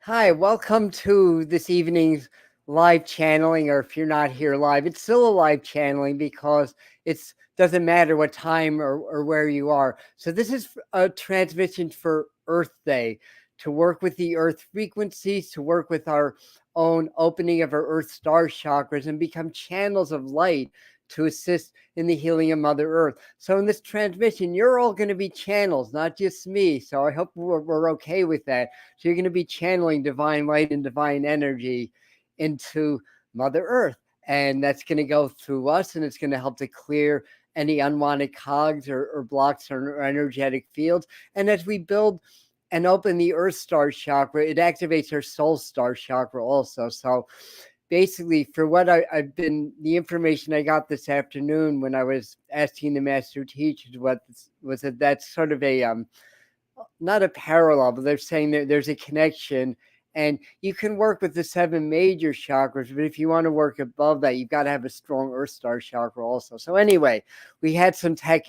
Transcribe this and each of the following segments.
Hi, welcome to this evening's live channeling, or if you're not here live, it's still a live channeling because it's doesn't matter what time or where you are. So this is a transmission for Earth Day to work with the Earth frequencies, to work with our own opening of our Earth star chakras and become channels of light to assist in the healing of Mother Earth. So in this transmission, you're all going to be channels, not just me. So I hope we're okay with that. So you're going to be channeling divine light and divine energy into Mother Earth. And that's going to go through us, and it's going to help to clear any unwanted cogs or blocks or energetic fields. And as we build and open the Earth Star chakra, it activates our Soul Star chakra also. So basically, for what I've been, the information I got this afternoon when I was asking the master teachers, what was that that's sort of a not a parallel, but they're saying that there's a connection, and you can work with the 7 major chakras, but if you want to work above that, you've got to have a strong Earth Star chakra also. So anyway, we had some tech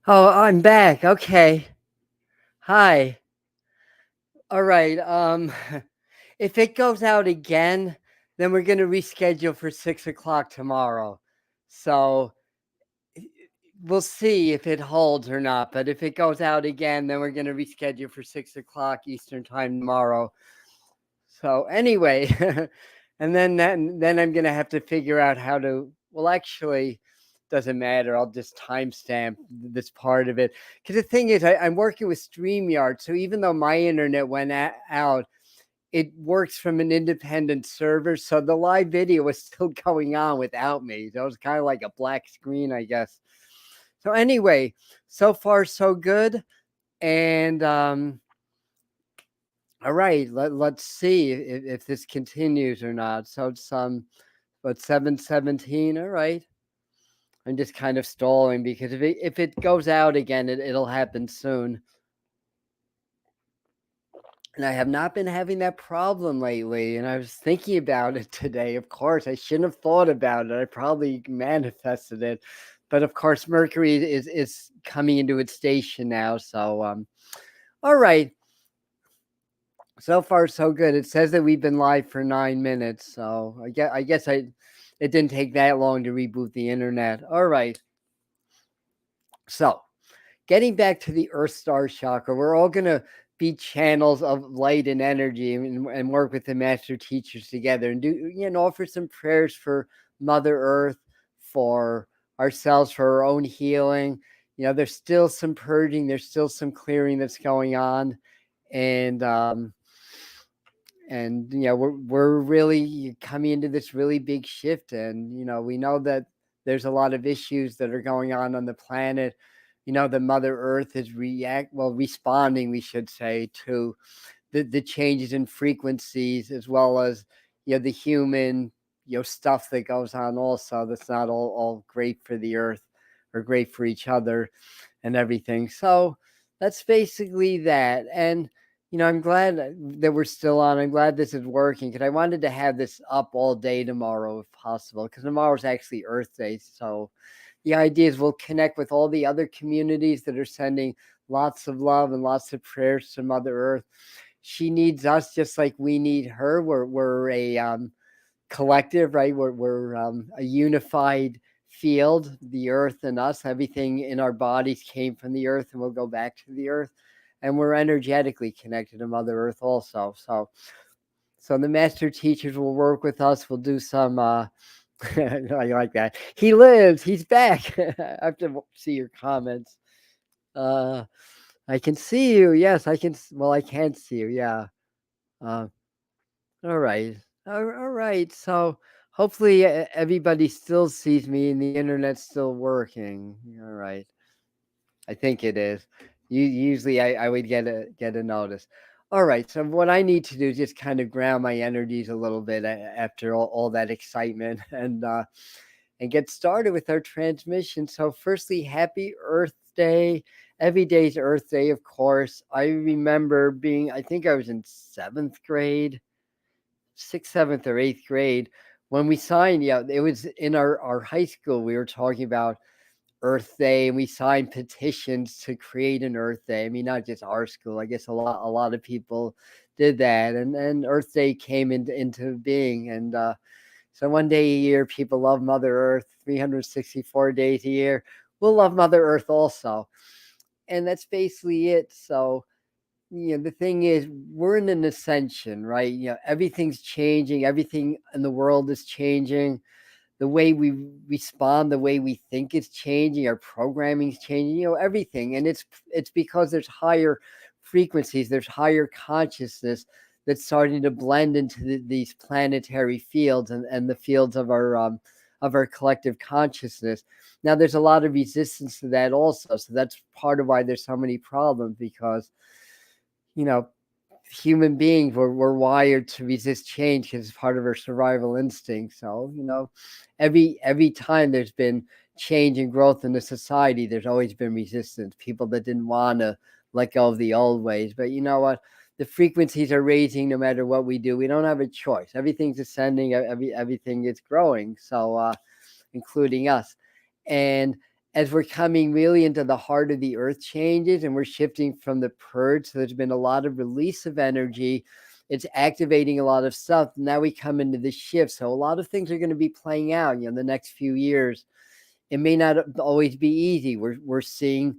Oh, I'm back. Okay. Hi. All right. If it goes out again, then we're gonna reschedule for 6 o'clock tomorrow. So we'll see if it holds or not. But if it goes out again, then we're gonna reschedule for 6 o'clock Eastern time tomorrow. So anyway, and then I'm gonna have to figure out how to. Well, actually, doesn't matter. I'll just timestamp this part of it because the thing is, I'm working with StreamYard, so even though my internet went out, it works from an independent server. So the live video was still going on without me. So it was kind of like a black screen, I guess. So anyway, so far so good, and all right, let's see if this continues or not. So it's but 7:17. All right. I'm just kind of stalling because if it goes out again, it'll happen soon. And I have not been having that problem lately. And I was thinking about it today. Of course, I shouldn't have thought about it. I probably manifested it. But of course, Mercury is coming into its station now. So all right. So far, so good. It says that we've been live for 9 minutes, so I guess it didn't take that long to reboot the internet. All right. So, getting back to the Earth Star Chakra, we're all gonna be channels of light and energy, and work with the master teachers together, and offer some prayers for Mother Earth, for ourselves, for our own healing. There's still some purging, there's still some clearing that's going on, and we're really coming into this really big shift, and we know that there's a lot of issues that are going on the planet. The Mother Earth is responding, we should say, to the changes in frequencies, as well as the human stuff that goes on also, that's not all great for the earth or great for each other and everything. So that's basically that. And I'm glad that we're still on. I'm glad this is working because I wanted to have this up all day tomorrow if possible, because tomorrow's actually Earth Day. So the idea is we'll connect with all the other communities that are sending lots of love and lots of prayers to Mother Earth. She needs us just like we need her. We're a collective, right? We're a unified field, the earth and us. Everything in our bodies came from the earth and will go back to the earth. And we're energetically connected to Mother Earth also. So the master teachers will work with us. We'll do some I like that. He lives, he's back. I have to see your comments. Uh I can see you. Yes, I can. Well, I can't see you. Yeah. Uh, all right. All right. So hopefully everybody still sees me and the internet's still working. All right. I think it is. Usually I would get a notice. All right. So what I need to do is just kind of ground my energies a little bit after all that excitement, and get started with our transmission. So firstly, happy Earth Day. Every day's Earth Day, of course. I remember I think I was in seventh grade, sixth, seventh, or eighth grade when we signed. Yeah, it was in our high school. We were talking about Earth Day, and we signed petitions to create an Earth Day. I mean, not just our school. I guess a lot of people did that, and Earth Day came into being. And so one day a year, people love Mother Earth. 364 days a year, we'll love Mother Earth also, and that's basically it. So the thing is, we're in an ascension, right? Everything's changing. Everything in the world is changing. The way we respond, the way we think is changing. Our programming's changing. Everything, and it's because there's higher frequencies, there's higher consciousness that's starting to blend into these planetary fields, and the fields of our collective consciousness. Now, there's a lot of resistance to that also, so that's part of why there's so many problems, because you know human beings were wired to resist change because it's part of our survival instinct. So every time there's been change and growth in the society, there's always been resistance, people that didn't want to let go of the old ways. But you know what, the frequencies are raising no matter what we do. We don't have a choice. Everything's ascending, everything is growing, so including us. And as we're coming really into the heart of the earth changes and we're shifting from the purge, so there's been a lot of release of energy. It's activating a lot of stuff. Now we come into the shift. So a lot of things are going to be playing out, the next few years. It may not always be easy. We're seeing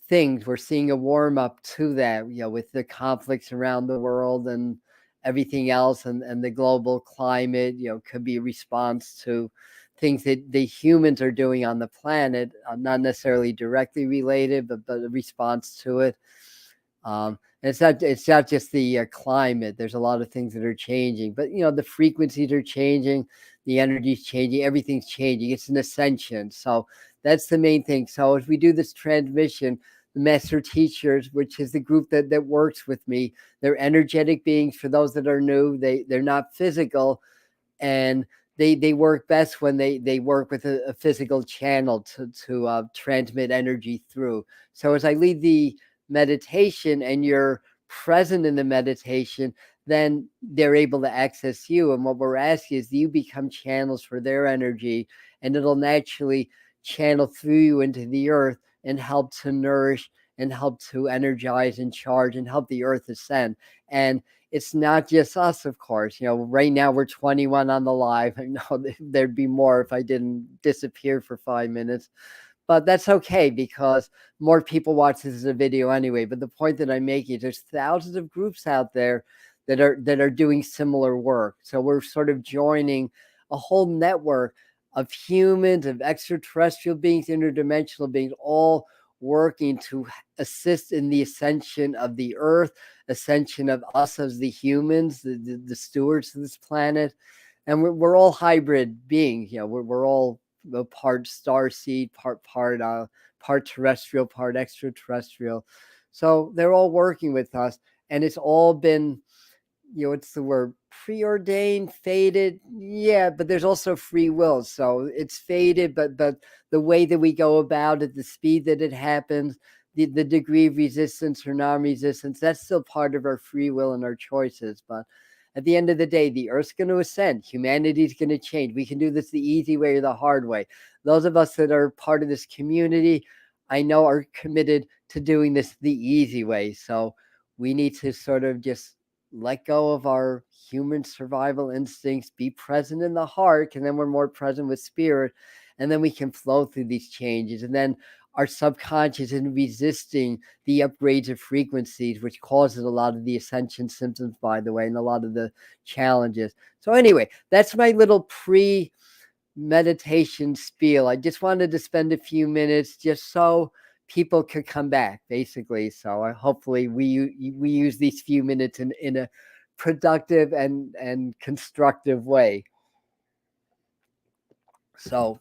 things. We're seeing a warm up to that, with the conflicts around the world and everything else, and the global climate, could be a response to things that the humans are doing on the planet, not necessarily directly related, but a response to it. And it's not just the climate. There's a lot of things that are changing, but the frequencies are changing, the energy's changing, everything's changing. It's an ascension. So that's the main thing. So if we do this transmission, the master teachers, which is the group that works with me, they're energetic beings. For those that are new, they're not physical, and they work best when they work with a physical channel to transmit energy through. So as I lead the meditation and you're present in the meditation, then they're able to access you. And what we're asking is you become channels for their energy, and it'll naturally channel through you into the earth and help to nourish and help to energize and charge and help the earth ascend. And it's not just us, of course. Right now we're 21 on the live. I know there'd be more if I didn't disappear for 5 minutes, but that's okay because more people watch this as a video anyway. But the point that I'm making is there's thousands of groups out there that are doing similar work. So we're sort of joining a whole network of humans, of extraterrestrial beings, interdimensional beings, all working to assist in the ascension of the earth, ascension of us as the humans, the stewards of this planet. And we're all hybrid beings. We're all part star seed, part terrestrial, part extraterrestrial. So they're all working with us, and it's all been, it's the word preordained, fated. Yeah, but there's also free will. So it's fated, but the way that we go about it, the speed that it happens, the degree of resistance or non-resistance, that's still part of our free will and our choices. But at the end of the day, the earth's going to ascend. Humanity's going to change. We can do this the easy way or the hard way. Those of us that are part of this community, I know, are committed to doing this the easy way. So we need to sort of just let go of our human survival instincts, be present in the heart, and then we're more present with spirit, and then we can flow through these changes. And then our subconscious is resisting the upgrades of frequencies, which causes a lot of the ascension symptoms, by the way, and a lot of the challenges. So anyway, that's my little meditation spiel. I just wanted to spend a few minutes just so people could come back, basically. So hopefully we use these few minutes in a productive and constructive way. So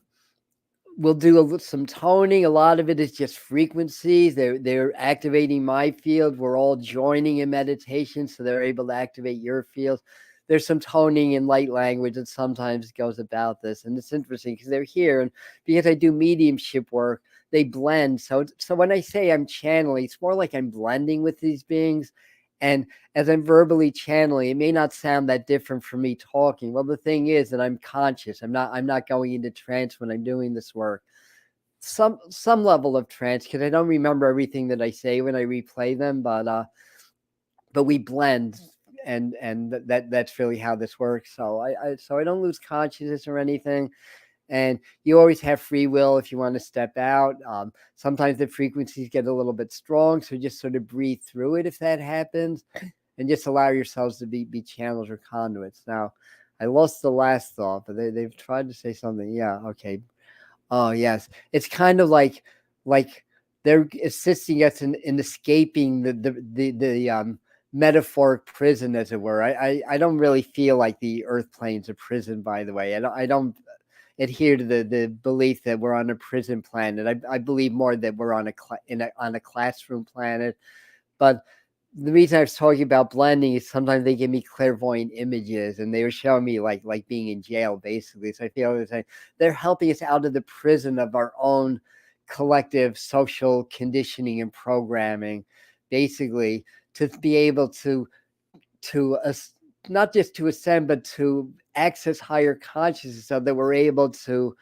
we'll do some toning. A lot of it is just frequencies. They're activating my field. We're all joining in meditation, so they're able to activate your field. There's some toning in light language that sometimes goes about this, and it's interesting because they're here, and because I do mediumship work, they blend. So when I say I'm channeling, it's more like I'm blending with these beings. And as I'm verbally channeling, it may not sound that different from me talking. Well, the thing is that I'm conscious. I'm not going into trance when I'm doing this work. Some level of trance, because I don't remember everything that I say when I replay them, but we blend, and that's really how this works. So I don't lose consciousness or anything. And you always have free will if you want to step out. Sometimes the frequencies get a little bit strong, so just sort of breathe through it if that happens, and just allow yourselves to be channels or conduits. Now, I lost the last thought, but they've tried to say something. Yeah, okay. Oh, yes. It's kind of like they're assisting us in escaping the metaphoric prison, as it were. I don't really feel like the earth plane's a prison, by the way. I don't adhere to the belief that we're on a prison planet. I believe more that we're on a classroom planet. But the reason I was talking about blending is sometimes they give me clairvoyant images, and they were showing me like being in jail, basically. So I feel like they're helping us out of the prison of our own collective social conditioning and programming, basically, to be able to not just to ascend, but to access higher consciousness, so that we're able to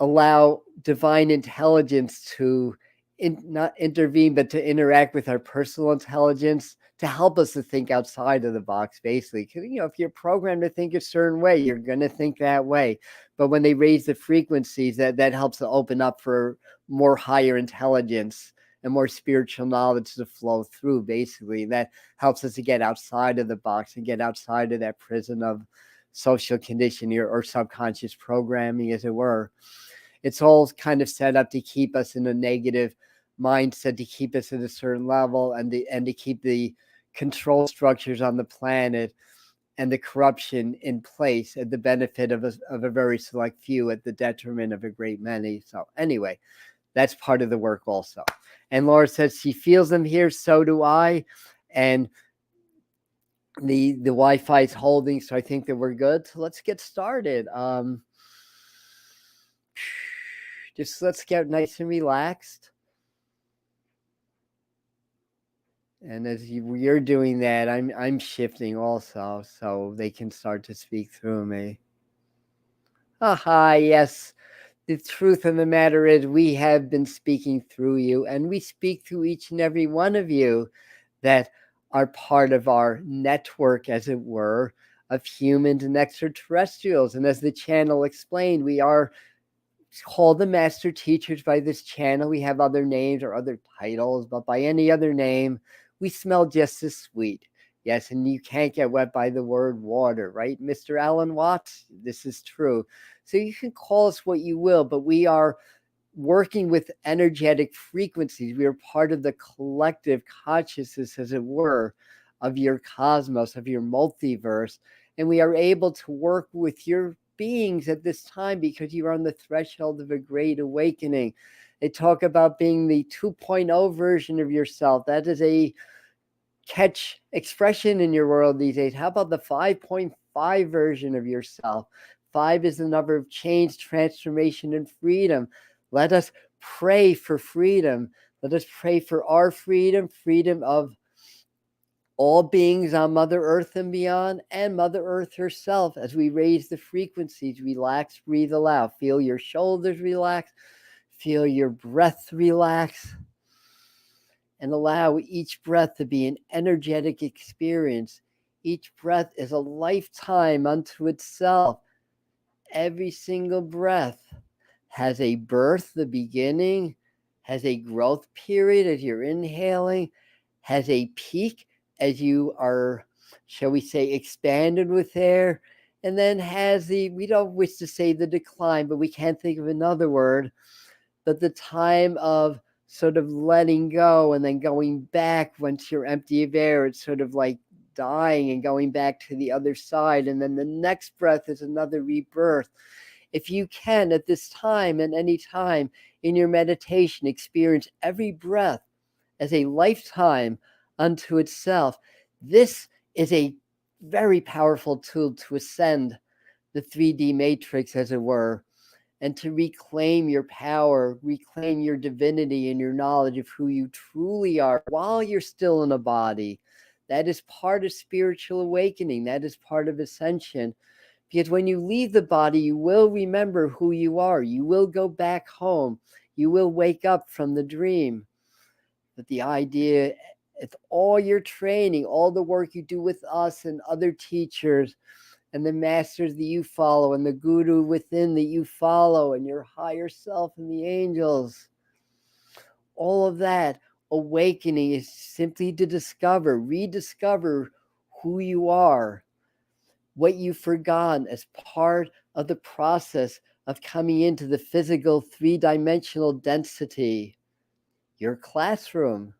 allow divine intelligence to not intervene, but to interact with our personal intelligence to help us to think outside of the box, basically. Because, if you're programmed to think a certain way, you're going to think that way. But when they raise the frequencies, that helps to open up for more higher intelligence and more spiritual knowledge to flow through, basically. That helps us to get outside of the box and get outside of that prison of social conditioning or subconscious programming, as it were. It's all kind of set up to keep us in a negative mindset, to keep us at a certain level, and to keep the control structures on the planet and the corruption in place at the benefit of a very select few, at the detriment of a great many. So anyway, that's part of the work also. And Laura says she feels them here, so do I. And the Wi-Fi is holding, so I think that we're good. So let's get started. Just let's get nice and relaxed. And as you're doing that, I'm shifting also, so they can start to speak through me. Aha, yes. The truth of the matter is we have been speaking through you, and we speak through each and every one of you that are part of our network, as it were, of humans and extraterrestrials. And as the channel explained, we are called the master teachers by this channel. We have other names or other titles, but by any other name, we smell just as sweet. Yes, and you can't get wet by the word water, right, Mr. Alan Watts? This is true. So you can call us what you will, but we are working with energetic frequencies. We are part of the collective consciousness, as it were, of your cosmos, of your multiverse. And we are able to work with your beings at this time because you are on the threshold of a great awakening. They talk about being the 2.0 version of yourself. That is a catch expression in your world these days. How about the 5.5 version of yourself? 5 is the number of change, transformation, and freedom. Let us pray for freedom. Let us pray for our freedom, freedom of all beings on Mother Earth and beyond, and Mother Earth herself. As we raise the frequencies, relax, breathe aloud. Feel your shoulders relax. Feel your breath relax. And allow each breath to be an energetic experience. Each breath is a lifetime unto itself. Every single breath has a birth, the beginning, has a growth period as you're inhaling, has a peak as you are, shall we say, expanded with air, and then has we don't wish to say the decline, but we can't think of another word, but the time of sort of letting go and then going back once you're empty of air. It's sort of like dying and going back to the other side. And then the next breath is another rebirth. If you can, at this time and any time in your meditation, experience every breath as a lifetime unto itself. This is a very powerful tool to ascend the 3D matrix, as it were, and to reclaim your power, reclaim your divinity and your knowledge of who you truly are while you're still in a body. That is part of spiritual awakening. That is part of ascension. Because when you leave the body, you will remember who you are. You will go back home. You will wake up from the dream. But the idea, it's all your training, all the work you do with us and other teachers, and the masters that you follow, and the guru within that you follow, and your higher self and the angels. All of that awakening is simply to rediscover who you are, what you've forgotten as part of the process of coming into the physical 3-dimensional density. Your classroom.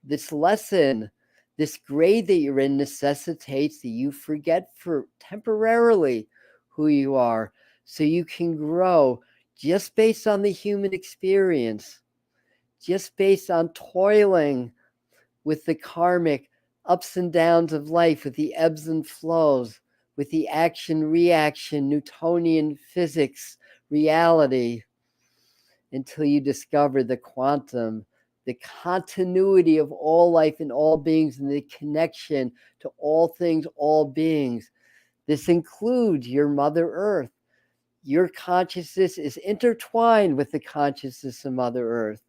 This lesson, this grade that you're in necessitates that you forget for temporarily who you are so you can grow just based on the human experience, just based on toiling with the karmic ups and downs of life, with the ebbs and flows, with the action-reaction, Newtonian physics, reality, until you discover the quantum, the continuity of all life and all beings, and the connection to all things, all beings. This includes your Mother Earth. Your consciousness is intertwined with the consciousness of Mother Earth.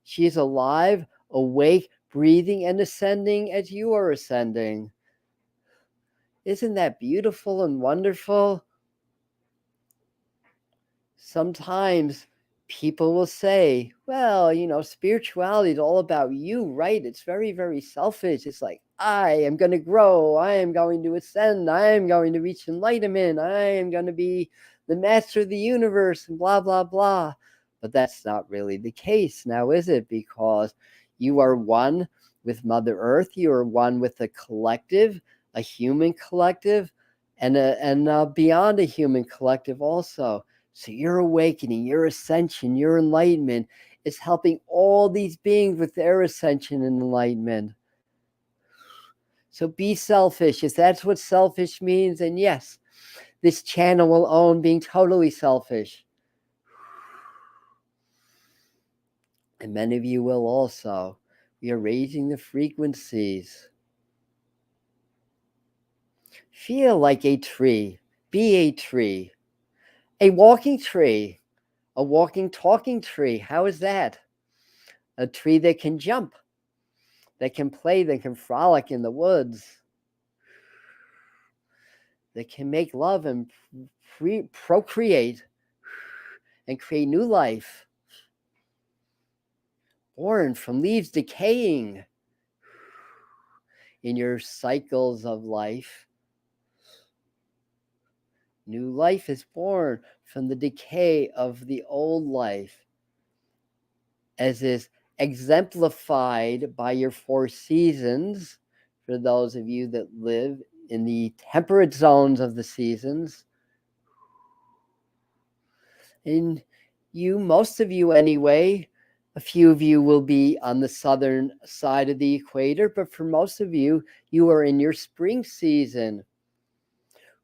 She is alive, awake, breathing, and ascending as you are ascending. Isn't that beautiful and wonderful? Sometimes people will say, well, spirituality is all about you, right? It's very, very selfish. It's like, I am going to grow. I am going to ascend. I am going to reach enlightenment. I am going to be the master of the universe and blah, blah, blah. But that's not really the case now, is it? Because you are one with Mother Earth. You are one with a collective, a human collective, and beyond a human collective also. So your awakening, your ascension, your enlightenment is helping all these beings with their ascension and enlightenment. So be selfish. If that's what selfish means, and yes, this channel will own being totally selfish. And many of you will also. We are raising the frequencies. Feel like a tree. Be a tree. A walking tree. A walking, talking tree. How is that? A tree that can jump, that can play, that can frolic in the woods, that can make love and procreate and create new life, born from leaves decaying in your cycles of life. New life is born from the decay of the old life, as is exemplified by your 4 seasons, for those of you that live in the temperate zones of the seasons. And most of you anyway, a few of you will be on the southern side of the equator, but for most of you, you are in your spring season,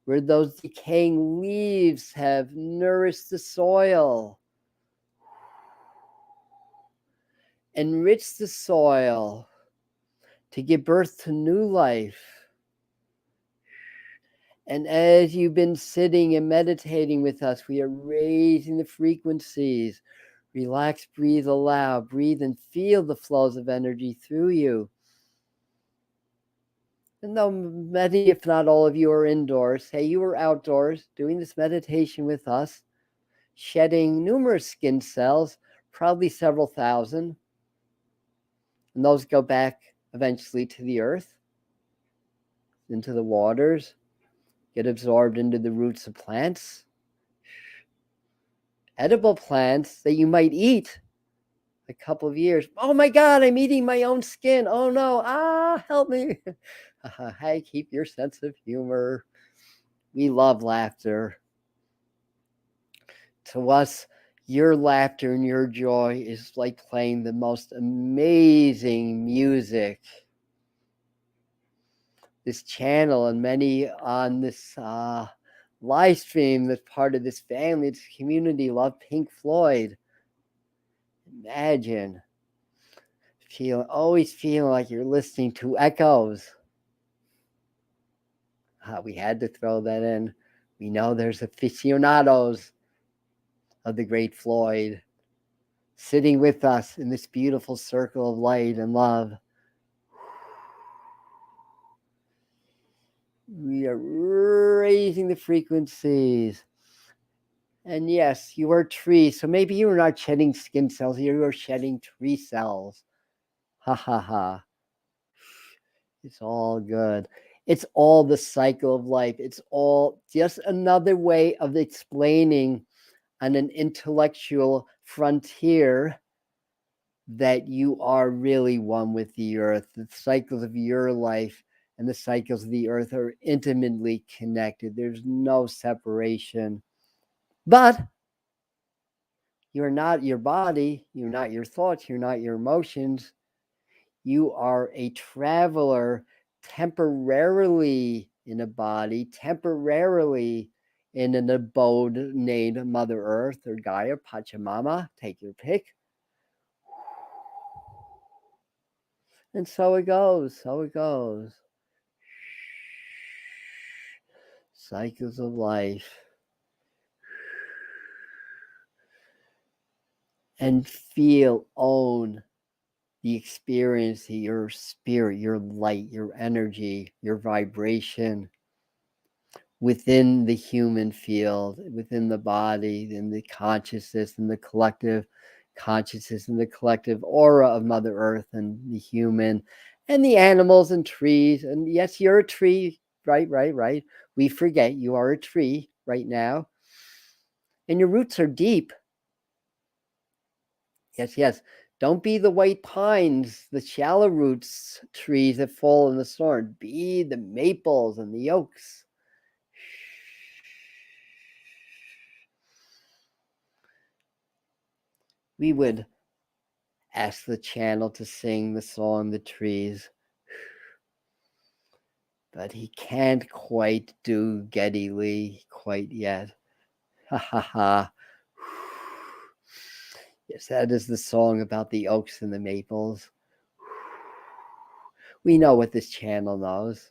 where those decaying leaves have nourished the soil, enriched the soil to give birth to new life. And as you've been sitting and meditating with us, we are raising the frequencies. Relax, breathe, allow, breathe and feel the flows of energy through you. And though many, if not all of you, are indoors, say you are outdoors doing this meditation with us, shedding numerous skin cells, probably several thousand. And those go back eventually to the earth, into the waters, get absorbed into the roots of plants, edible plants that you might eat a couple of years. Oh my God, I'm eating my own skin. Oh no, help me. Hey, keep your sense of humor. We love laughter. To us, your laughter and your joy is like playing the most amazing music. This channel and many on this live stream that's part of this family, this community, love Pink Floyd. Imagine always feeling like you're listening to echoes. We had to throw that in. We know there's aficionados of the great Floyd sitting with us in this beautiful circle of light and love. We are raising the frequencies. And yes, you are trees. So maybe you are not shedding skin cells, you are shedding tree cells. Ha ha ha. It's all good. It's all the cycle of life. It's all just another way of explaining on an intellectual frontier that you are really one with the earth. The cycles of your life and the cycles of the earth are intimately connected. There's no separation. But you're not your body, you're not your thoughts, you're not your emotions. You are a traveler temporarily in a body, temporarily in an abode named Mother Earth or Gaia, Pachamama, take your pick. And so it goes, so it goes. Cycles of life. and feel, own the experience, your spirit, your light, your energy, your vibration within the human field, within the body, in the consciousness, in the collective consciousness, in the collective aura of Mother Earth and the human and the animals and trees. And yes, you're a tree, right. We forget you are a tree right now. And your roots are deep. Yes. Don't be the white pines, the shallow roots trees that fall in the storm. Be the maples and the oaks. We would ask the channel to sing the song The Trees, but he can't quite do Geddy Lee quite yet. Ha ha ha. Yes, that is the song about the oaks and the maples. We know what this channel knows.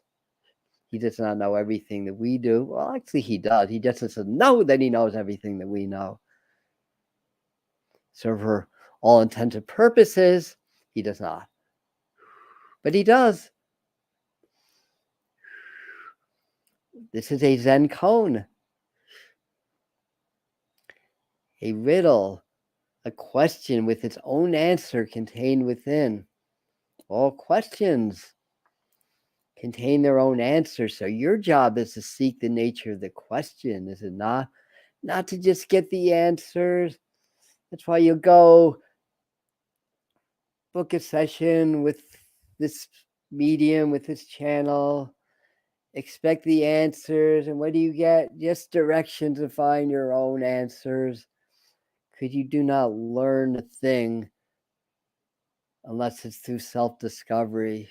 He does not know everything that we do. Well, actually, he does. He just doesn't know that he knows everything that we know. So, for all intents and purposes, he does not. But he does. This is a Zen koan, a riddle, a question with its own answer contained within. All questions contain their own answer. So your job is to seek the nature of the question, is it not? Not to just get the answers. That's why you go book a session with this medium, with this channel, expect the answers, and what do you get? Just direction to find your own answers, because you do not learn a thing unless it's through self-discovery,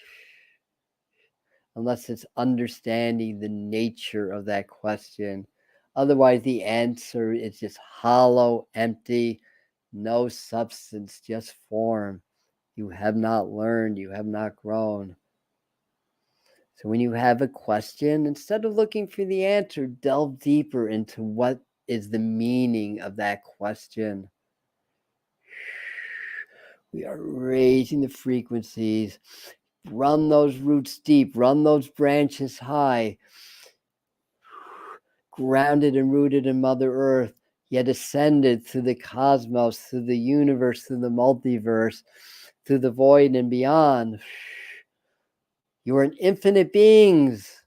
unless it's understanding the nature of that question. Otherwise, the answer is just hollow, empty, no substance, just form. You have not learned, you have not grown. So when you have a question, instead of looking for the answer, delve deeper into what is the meaning of that question. We are raising the frequencies. Run those roots deep, run those branches high, grounded and rooted in Mother Earth, yet ascended through the cosmos, through the universe, through the multiverse, through the void and beyond. You are an infinite beings.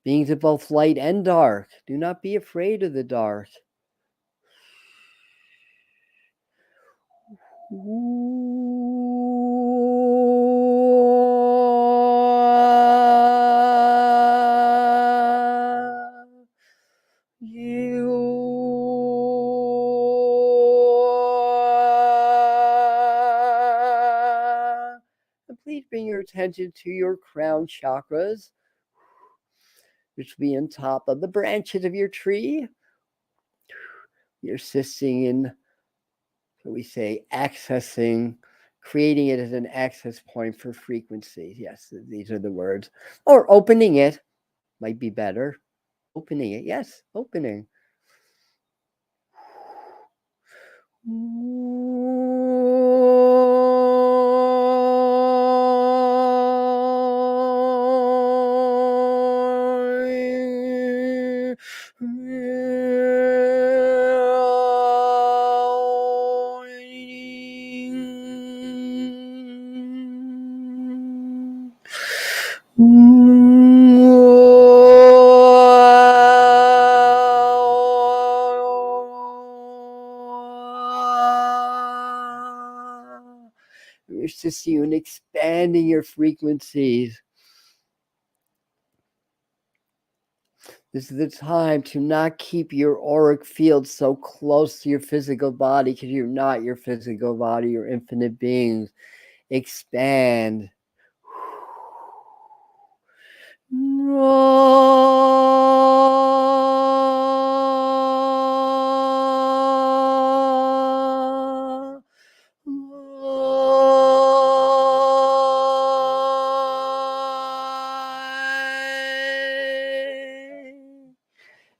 Beings of both light and dark. Do not be afraid of the dark. Please bring your attention to your crown chakras, which will be on top of the branches of your tree. You're assisting in, so we say, accessing, creating it as an access point for frequencies. Yes, these are the words. Or opening it might be better. Opening it, yes, opening. Wish to see you in expanding your frequencies. This is the time to not keep your auric field so close to your physical body, because you're not your physical body, you're infinite beings. Expand.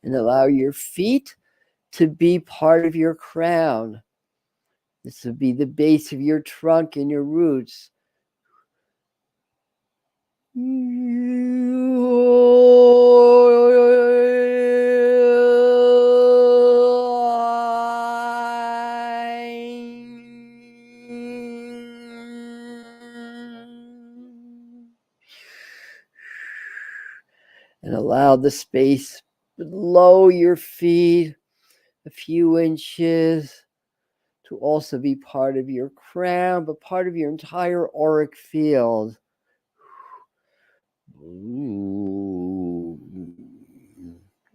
And allow your feet to be part of your crown. This would be the base of your trunk and your roots. And allow the space below your feet, a few inches, to also be part of your crown, but part of your entire auric field. Ooh.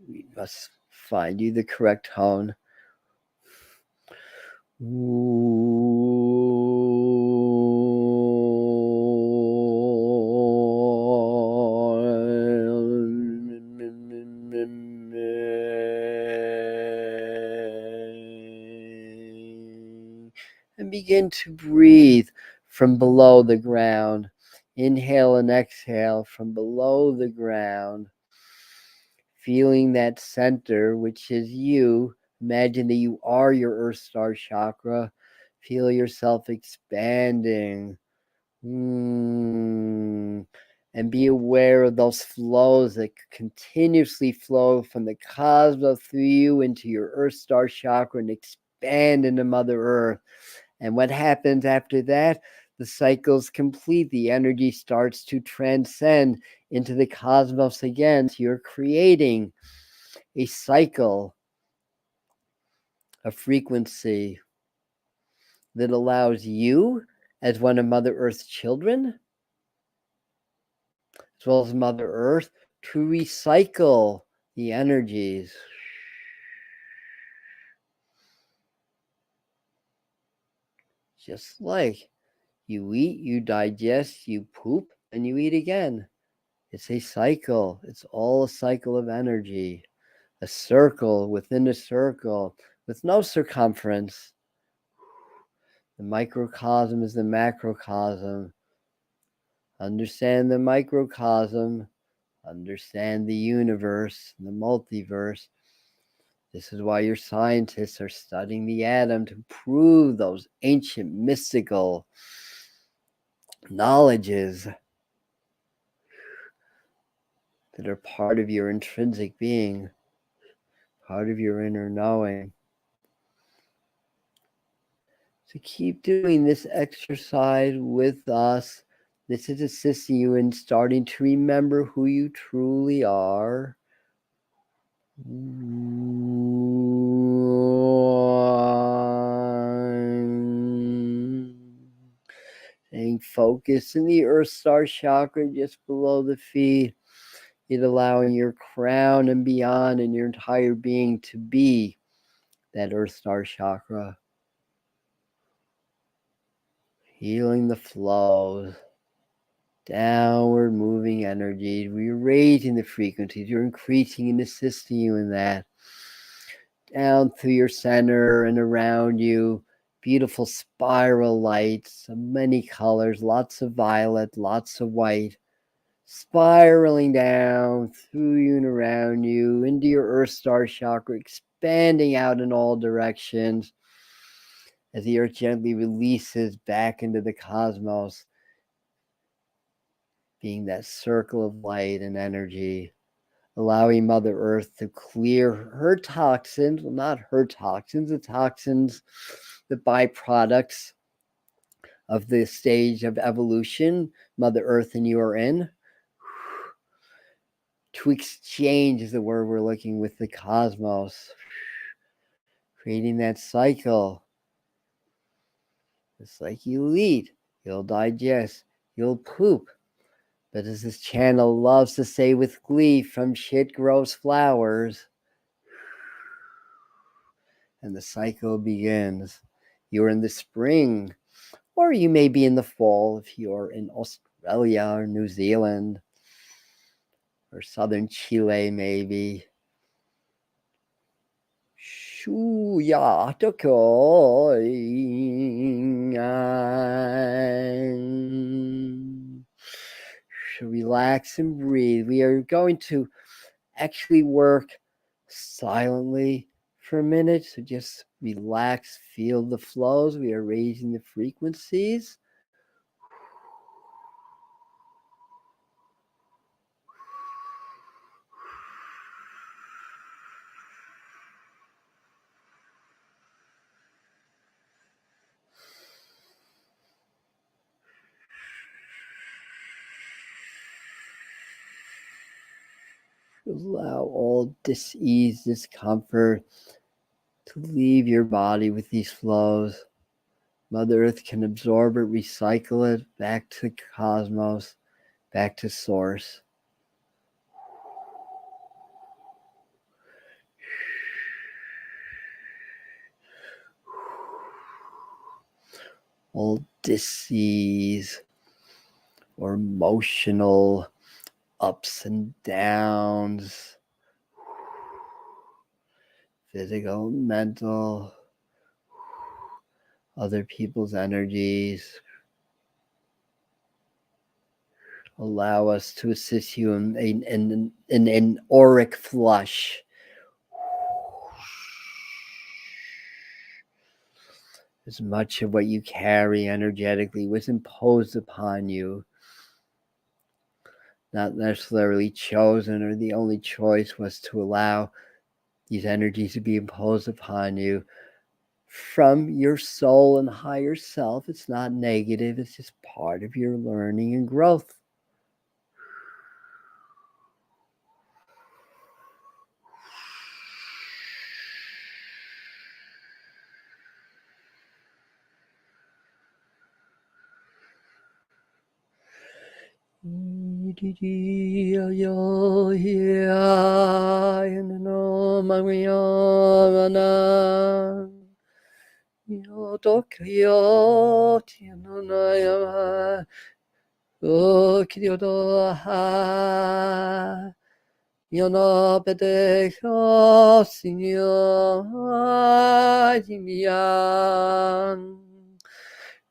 We must find you the correct tone. And begin to breathe from below the ground. Inhale and exhale from below the ground. Feeling that center, which is you. Imagine that you are your Earth Star Chakra. Feel yourself expanding. And be aware of those flows that continuously flow from the cosmos through you into your Earth Star Chakra and expand into Mother Earth. And what happens after that? The cycle's complete. The energy starts to transcend into the cosmos again. So you're creating a cycle, a frequency that allows you, as one of Mother Earth's children, as well as Mother Earth, to recycle the energies. Just like you eat, you digest, you poop, and you eat again. It's a cycle. It's all a cycle of energy. A circle within a circle with no circumference. The microcosm is the macrocosm. Understand the microcosm. Understand the universe, the multiverse. This is why your scientists are studying the atom, to prove those ancient mystical knowledges that are part of your intrinsic being, part of your inner knowing. So keep doing this exercise with us. This is assisting you in starting to remember who you truly are. Staying focused in the Earth Star Chakra just below the feet. It allowing your crown and beyond and your entire being to be that Earth Star Chakra. Healing the flows. Downward moving energy. We're raising the frequencies. You're increasing and assisting you in that. Down through your center and around you. Beautiful spiral lights of many colors. Lots of violet, lots of white. Spiraling down through you and around you into your Earth Star Chakra. Expanding out in all directions. As the Earth gently releases back into the cosmos. Being that circle of light and energy, allowing Mother Earth to clear her toxins, well, not her toxins, the toxins, the byproducts of the stage of evolution Mother Earth and you are in. To exchange is the word we're looking with the cosmos, creating that cycle. It's like you eat, you'll digest, you'll poop. But as this channel loves to say with glee, from shit grows flowers. And the cycle begins. You're in the spring, or you may be in the fall if you're in Australia or New Zealand, or southern Chile maybe. Shuya So relax and breathe. We are going to actually work silently for a minute. So just relax, feel the flows. We are raising the frequencies. Allow all dis-ease, discomfort to leave your body with these flows. Mother Earth can absorb it, recycle it back to the cosmos, back to source. All dis-ease or emotional ups and downs, physical, mental, other people's energies. Allow us to assist you in an auric flush. As much of what you carry energetically was imposed upon you, not necessarily chosen, or the only choice was to allow these energies to be imposed upon you from your soul and higher self. It's not negative, it's just part of your learning and growth. Yana bedeka sinya jinyan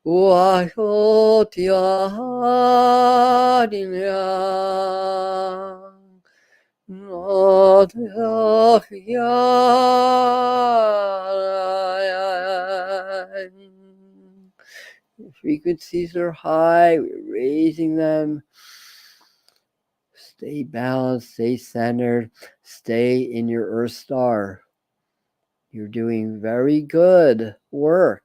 wahotia dinyan frequencies are high, we're raising them. Stay balanced, stay centered, stay in your Earth star. You're doing very good work.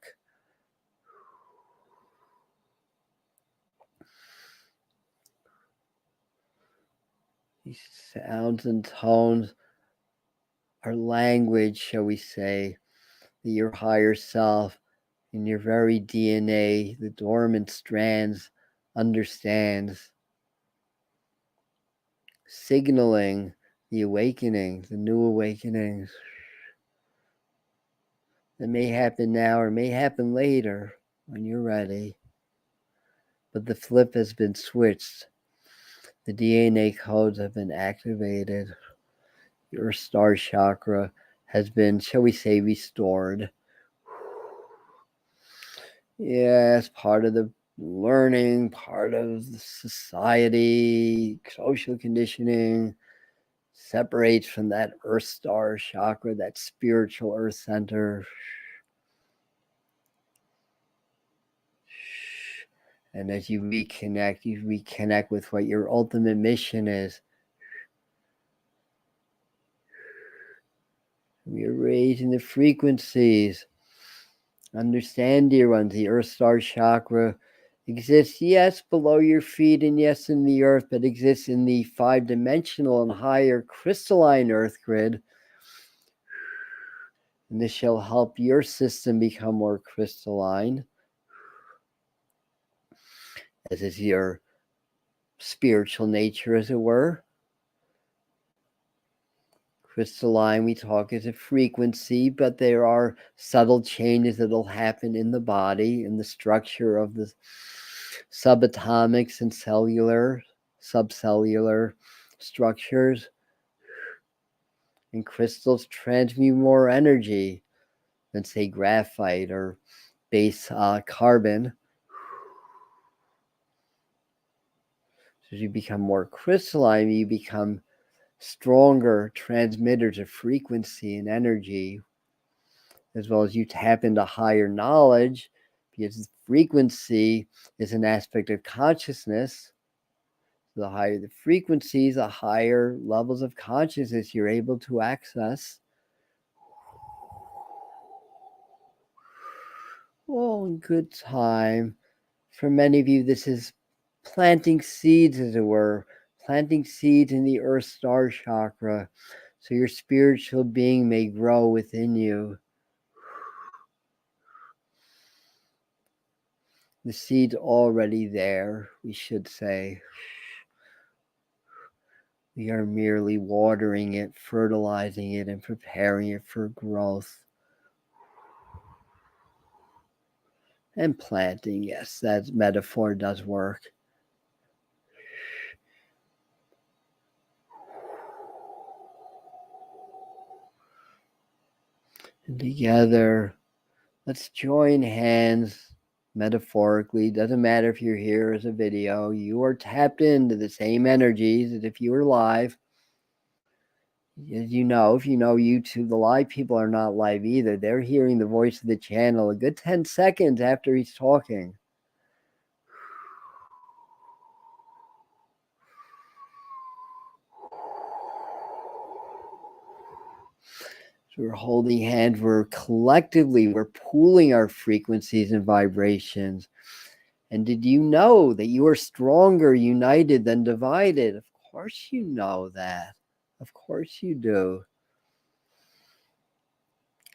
These sounds and tones are language, shall we say, that your higher self, in your very DNA, the dormant strands, understands, signaling the awakening, the new awakenings that may happen now or may happen later when you're ready. But the flip has been switched. The DNA codes have been activated. Your Star Chakra has been, shall we say, restored. Yes, part of the learning, part of the society, social conditioning, separates from that Earth Star Chakra, that spiritual Earth center. And as you reconnect with what your ultimate mission is. You're raising the frequencies. Understand, dear ones, the Earth Star Chakra exists, yes, below your feet and yes, in the earth, but exists in the 5-dimensional and higher crystalline Earth grid. And this shall help your system become more crystalline, as is your spiritual nature, as it were. Crystalline, we talk as a frequency, but there are subtle changes that will happen in the body, in the structure of the subatomics and cellular, subcellular structures. And crystals transmute more energy than, say, graphite or base carbon. So as you become more crystalline, you become stronger transmitters of frequency and energy. as well as you tap into higher knowledge, because frequency is an aspect of consciousness. The higher the frequencies, the higher levels of consciousness you're able to access. Oh, in good time. For many of you, this is planting seeds, as it were, planting seeds in the Earth Star Chakra, so your spiritual being may grow within you. The seed's already there, we should say. We are merely watering it, fertilizing it, and preparing it for growth. And planting, yes, that metaphor does work. And together, let's join hands metaphorically. Doesn't matter if you're here as a video, you are tapped into the same energies as if you were live. As you know, if you know YouTube, the live people are not live either. They're hearing the voice of the channel a good 10 seconds after he's talking. So we're holding hands, we're collectively, we're pooling our frequencies and vibrations. And did you know that you are stronger united than divided? Of course you know that. Of course you do.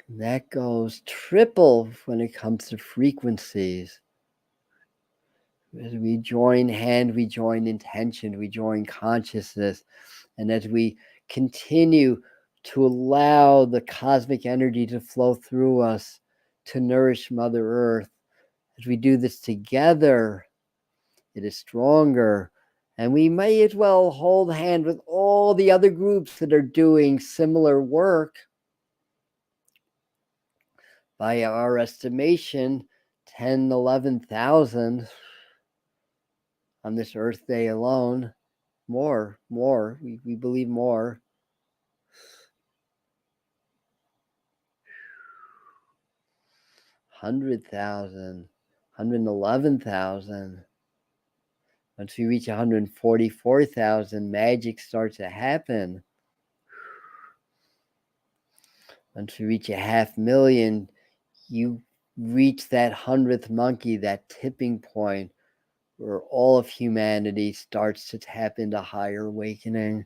That goes triple when it comes to frequencies. As we join hand, we join intention, we join consciousness. And as we continue to allow the cosmic energy to flow through us to nourish Mother Earth, as we do this together, it is stronger. And we may as well hold hand with all the other groups that are doing similar work. By our estimation, 10, 11,000 on this Earth Day alone. More, we believe more. 100,000, 111,000. Once we reach 144,000, magic starts to happen. Once we reach 500,000, you reach that 100th monkey, that tipping point where all of humanity starts to tap into higher awakening.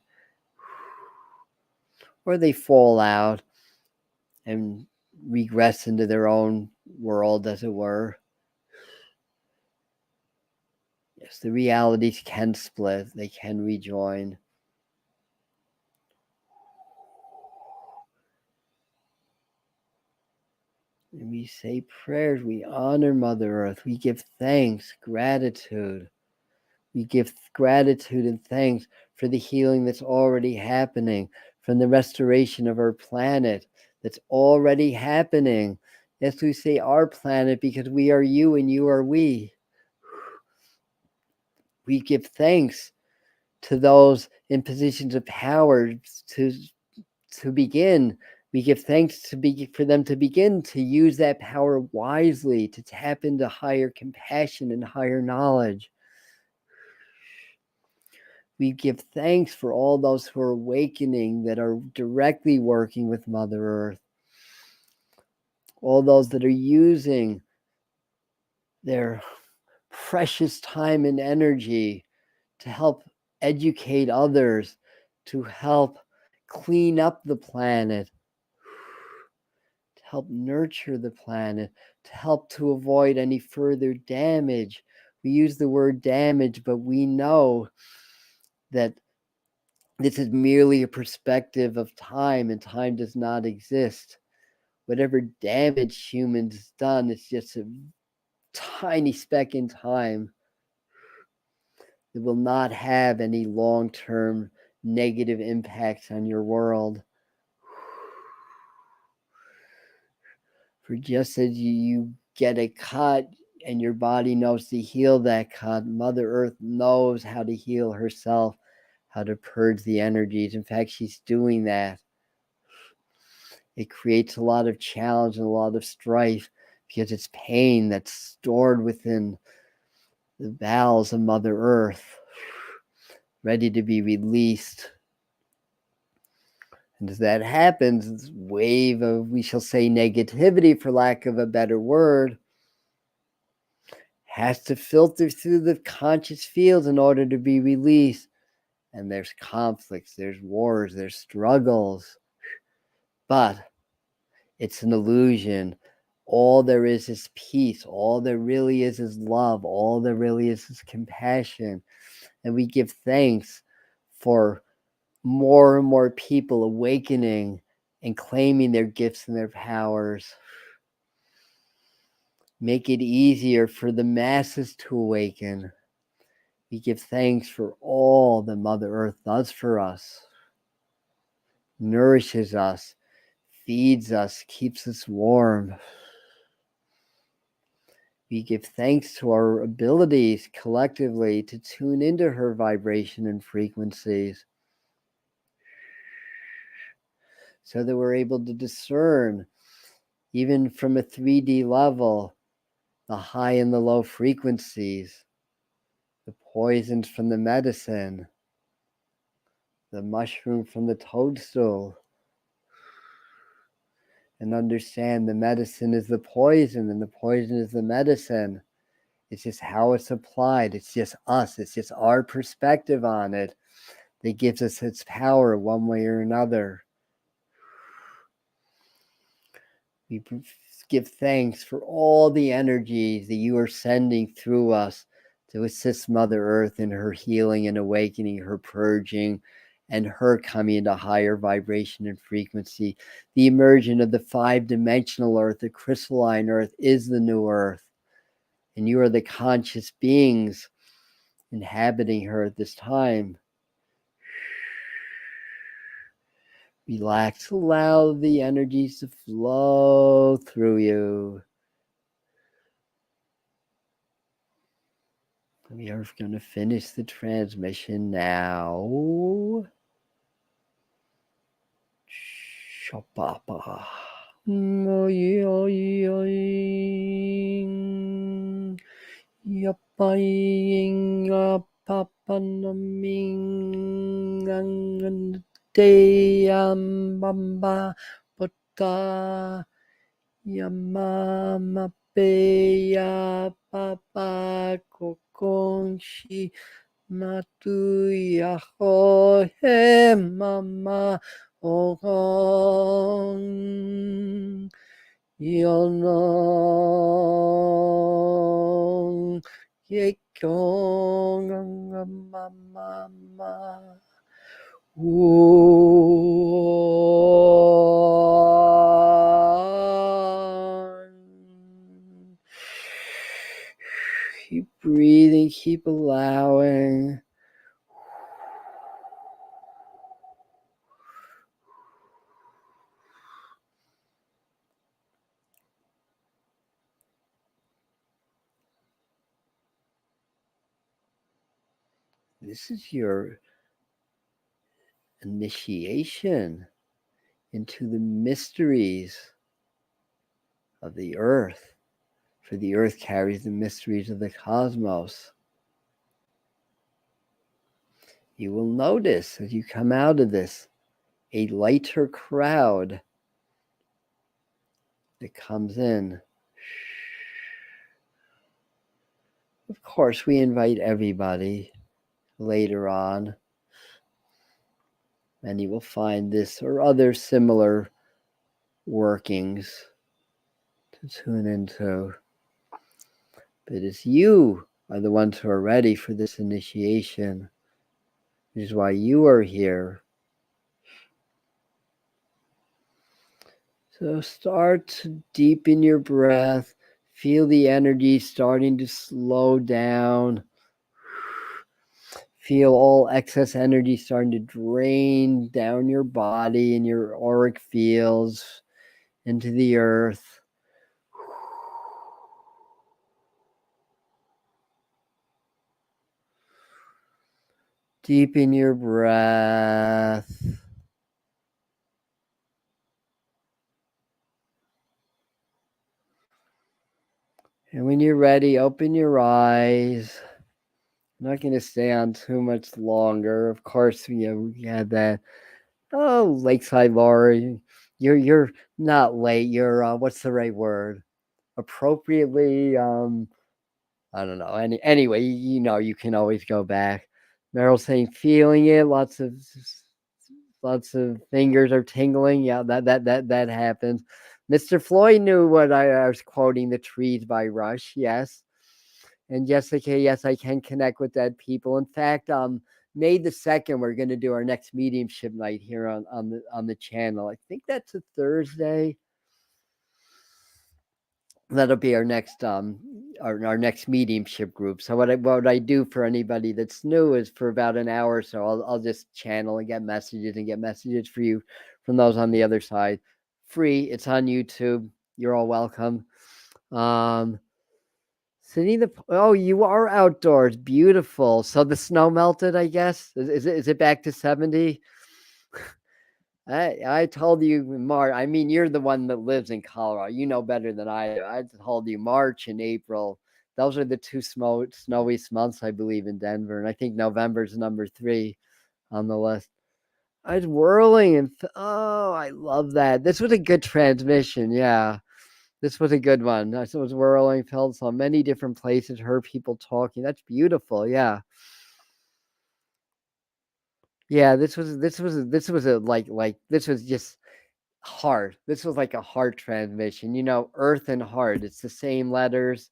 Or they fall out and regress into their own world, as it were. Yes, the realities can split, they can rejoin. And we say prayers, we honor Mother Earth, we give thanks, gratitude. We give gratitude and thanks for the healing that's already happening, from the restoration of our planet that's already happening. Yes, we say our planet because we are you and you are we. We give thanks to those in positions of power to begin. We give thanks for them to begin to use that power wisely, to tap into higher compassion and higher knowledge. We give thanks for all those who are awakening, that are directly working with Mother Earth. All those that are using their precious time and energy to help educate others, to help clean up the planet, to help nurture the planet, to help to avoid any further damage. We use the word damage, but we know that this is merely a perspective of time, and time does not exist. Whatever damage humans done, it's just a tiny speck in time. It will not have any long-term negative impacts on your world. For just as you get a cut and your body knows to heal that cut, Mother Earth knows how to heal herself, how to purge the energies. In fact, she's doing that. It creates a lot of challenge and a lot of strife because it's pain that's stored within the bowels of Mother Earth, ready to be released. And as that happens, this wave of, we shall say, negativity, for lack of a better word, has to filter through the conscious field in order to be released. And there's conflicts, there's wars, there's struggles. But it's an illusion. All there is peace. All there really is love. All there really is compassion. And we give thanks for more and more people awakening and claiming their gifts and their powers. Make it easier for the masses to awaken. We give thanks for all that Mother Earth does for us, nourishes us, feeds us, keeps us warm. We give thanks to our abilities collectively to tune into her vibration and frequencies so that we're able to discern, even from a 3D level, the high and the low frequencies, the poisons from the medicine, the mushroom from the toadstool, and understand the medicine is the poison and the poison is the medicine. It's just how it's applied. It's just us. It's just our perspective on it that gives us its power one way or another. We give thanks for all the energies that you are sending through us to assist Mother Earth in her healing and awakening, her purging, and her coming into higher vibration and frequency. The immersion of the 5-dimensional Earth, the crystalline Earth, is the new Earth. And you are the conscious beings inhabiting her at this time. Relax, allow the energies to flow through you. We are going to finish the transmission now. Shopapa. Yapaing papanaming ang deyam bamba pota yamama peya papa kokongshi matu yaho he mama ohong Yonong Yekyong Mama Keep breathing, keep allowing. This is your initiation into the mysteries of the earth, for the earth carries the mysteries of the cosmos. You will notice as you come out of this a lighter crowd that comes in. Of course, we invite everybody later on, and you will find this or other similar workings to tune into. But it's you are the ones who are ready for this initiation, which is why you are here. So start to deepen your breath. Feel the energy starting to slow down. Feel all excess energy starting to drain down your body and your auric fields into the earth. Deepen your breath. And when you're ready, open your eyes. I'm not going to stay on too much longer. Of course, we had that. Oh, Lakeside Laura, you're not late. You're what's the right word? Appropriately. I don't know. Anyway, you can always go back. Meryl saying feeling it. Lots of fingers are tingling. Yeah, that happens. Mr. Floyd knew what I was quoting. The Trees by Rush. Yes. And Jessica, yes, I can connect with dead people. In fact, May the 2nd, we're going to do our next mediumship night here on the channel. I think that's a Thursday. That'll be our next mediumship group. So what I do for anybody that's new is for about an hour or so, I'll just channel and get messages for you from those on the other side. Free. It's on YouTube. You're all welcome. Sitting you are outdoors. Beautiful. So the snow melted, I guess. Is it back to 70? I told you March. I mean, you're the one that lives in Colorado. You know better than I do. I told you March and April. Those are the two snowiest months, I believe, in Denver. And I think November's number 3 on the list. I was whirling and I love that. This was a good transmission. Yeah. This was a good one. I was whirling, felt so many different places, heard people talking. That's beautiful. Yeah. Yeah, this was a this was just heart. This was like a heart transmission. Earth and heart. It's the same letters.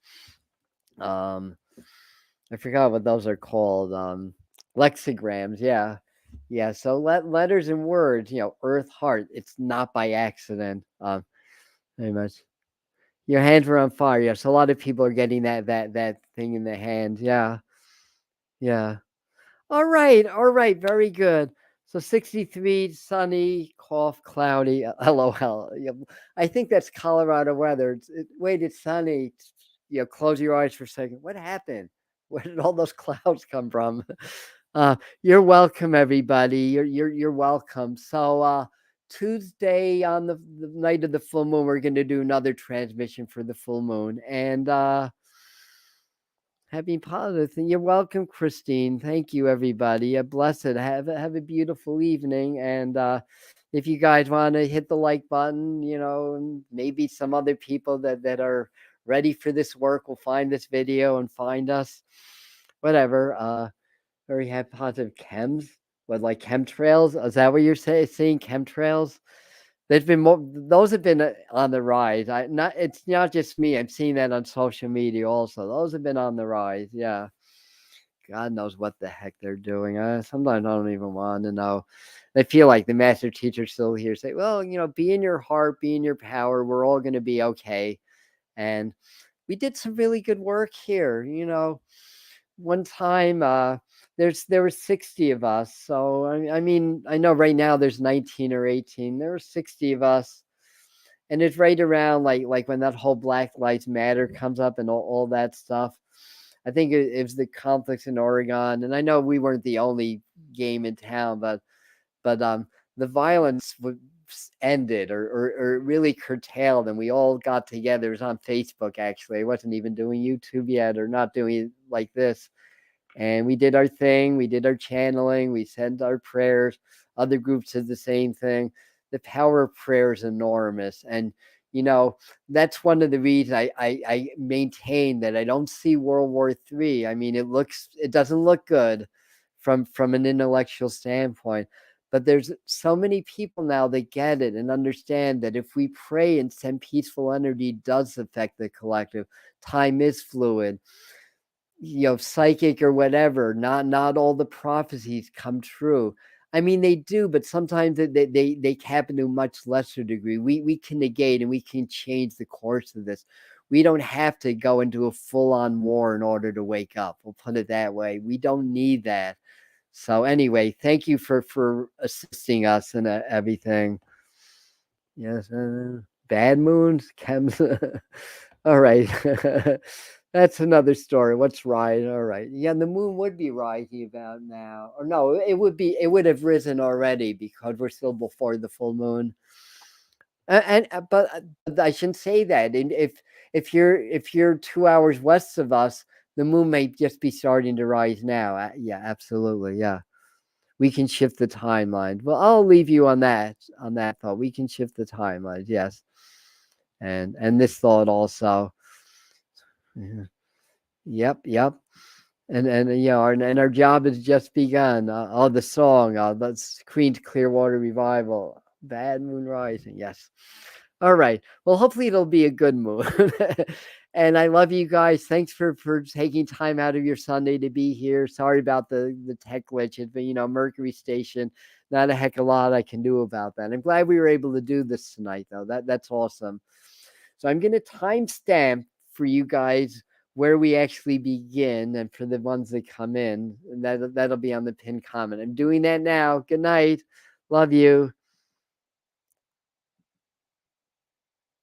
Um, I forgot what those are called. Lexicograms. Yeah, yeah. So letters and words. Earth, heart. It's not by accident. Very much. Your hands were on fire. Yes, a lot of people are getting that thing in their hands. Yeah, yeah. All right, very good. So 63, sunny, cough, cloudy, LOL. Yeah, I think that's Colorado weather. Wait, it's sunny. Close your eyes for a second. What happened? Where did all those clouds come from? You're welcome, everybody. You're welcome. So Tuesday on the night of the full moon, we're going to do another transmission for the full moon, and having positive thing. You're welcome, Christine. Thank you, everybody. Blessed. Have a beautiful evening. And if you guys want to hit the like button, and maybe some other people that are ready for this work will find this video and find us. Whatever. Very have positive chems. What, like chemtrails? Is that what you're seeing? Chemtrails? There's been more. Those have been on the rise. It's not just me. I'm seeing that on social media also. Those have been on the rise. Yeah. God knows what the heck they're doing. Sometimes I don't even want to know. I feel like the master teacher's still here. Say, well, be in your heart, be in your power. We're all going to be okay. And we did some really good work here. One time there were 60 of us. So I mean, I know right now there's 19 or 18. There were 60 of us, and it's right around like when that whole Black Lives Matter comes up and all that stuff. I think it was the conflicts in Oregon, and I know we weren't the only game in town, but the violence ended or really curtailed, and we all got together. It was on Facebook, actually. I wasn't even doing YouTube yet, or not doing it like this. And we did our thing. We did our channeling. We sent our prayers. Other groups did the same thing. The power of prayer is enormous. And, that's one of the reasons I maintain that I don't see World War III. I mean, it doesn't look good from an intellectual standpoint. But there's so many people now that get it and understand that if we pray and send peaceful energy, it does affect the collective. Time is fluid, psychic or whatever. Not all the prophecies come true. I mean, they do, but sometimes they happen to a much lesser degree. We can negate and we can change the course of this. We don't have to go into a full-on war in order to wake up. We'll put it that way. We don't need that. So anyway, thank you for assisting us and everything. Yes, bad moons, chems. All right. That's another story. What's right? All right. Yeah, the moon would be rising about now. Or no, it would have risen already because we're still before the full moon. But I shouldn't say that. And if you're 2 hours west of us, the moon may just be starting to rise now. Yeah, absolutely. Yeah, we can shift the timeline. Well, I'll leave you on that thought. We can shift the timeline. Yes, and this thought also. Yeah. Yep, yep. And you know, our job has just begun. Oh, the song, that's Queen's Clearwater Revival, Bad Moon Rising. Yes. All right. Well, hopefully it'll be a good moon. And I love you guys. Thanks for taking time out of your Sunday to be here. Sorry about the tech glitches, but you know, Mercury Station, not a heck of a lot I can do about that. I'm glad we were able to do this tonight, though. That's awesome. So I'm going to timestamp for you guys where we actually begin, and for the ones that come in, and that'll be on the pinned comment. I'm doing that now. Good night. Love you.